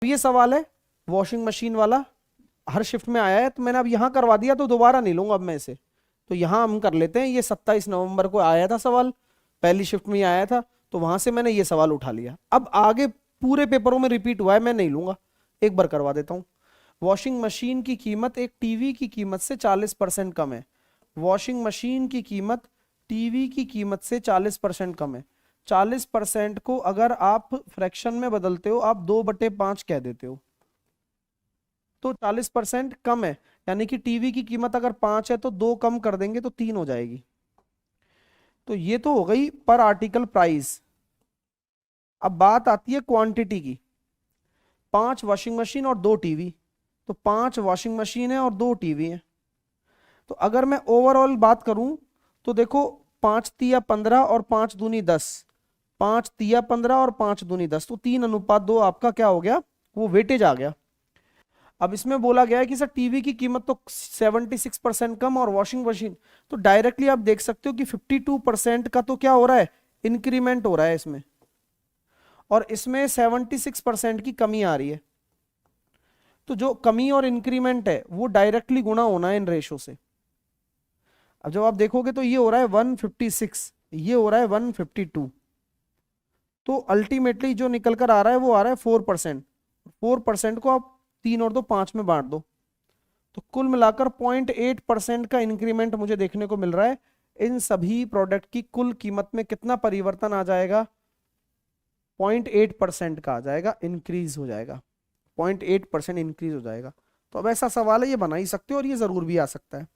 ये सवाल है वॉशिंग मशीन वाला, हर शिफ्ट में आया है, तो मैंने अब यहाँ करवा दिया तो दोबारा नहीं लूंगा अब मैं इसे। तो यहाँ हम कर लेते हैं, ये 27 नवंबर को आया था सवाल, पहली शिफ्ट में ही आया था, तो वहां से मैंने ये सवाल उठा लिया। अब आगे पूरे पेपरों में रिपीट हुआ है, मैं नहीं लूंगा, एक बार करवा देता हूँ। वॉशिंग मशीन की कीमत एक टीवी की कीमत से 40% कम है। वॉशिंग मशीन की कीमत टीवी की कीमत से 40% कम है। 40% को अगर आप फ्रैक्शन में बदलते हो, आप 2/5 कह देते हो, तो 40% कम है, यानी कि टीवी की कीमत अगर 5 है तो 2 कम कर देंगे तो 3 हो जाएगी। तो ये तो हो गई पर आर्टिकल प्राइस। अब बात आती है क्वांटिटी की। 5 वॉशिंग मशीन और 2 टीवी, तो 5 वॉशिंग मशीन है और 2 टीवी है। तो अगर मैं ओवरऑल बात करूं तो देखो, 5 तिया 15 और 5 दूनी 10, 5 तिया 15 और 5 दूनी 10, तो 3:2 आपका क्या हो गया, वो वेटेज आ गया। अब इसमें बोला गया है कि सर टीवी की कीमत तो 76% कम और वॉशिंग मशीन, तो डायरेक्टली आप देख सकते हो कि 52% का तो क्या हो रहा है, इंक्रीमेंट हो रहा है इसमें, और इसमें 76% की कमी आ रही है। तो जो कमी और इंक्रीमेंट है वो डायरेक्टली गुणा होना है इन रेशो से। अब जब आप देखोगे तो ये हो रहा है 156, ये हो रहा है 152, तो अल्टीमेटली जो निकल कर आ रहा है वो आ रहा है 4%। 4% को आप 3 और 2 5 में बांट दो, तो कुल मिलाकर 0.8% का इंक्रीमेंट मुझे देखने को मिल रहा है। इन सभी प्रोडक्ट की कुल कीमत में कितना परिवर्तन आ जाएगा, 0.8% का आ जाएगा, इंक्रीज हो जाएगा, 0.8% इंक्रीज हो जाएगा। तो अब ऐसा सवाल है, ये बना ही सकते हो और ये जरूर भी आ सकता है।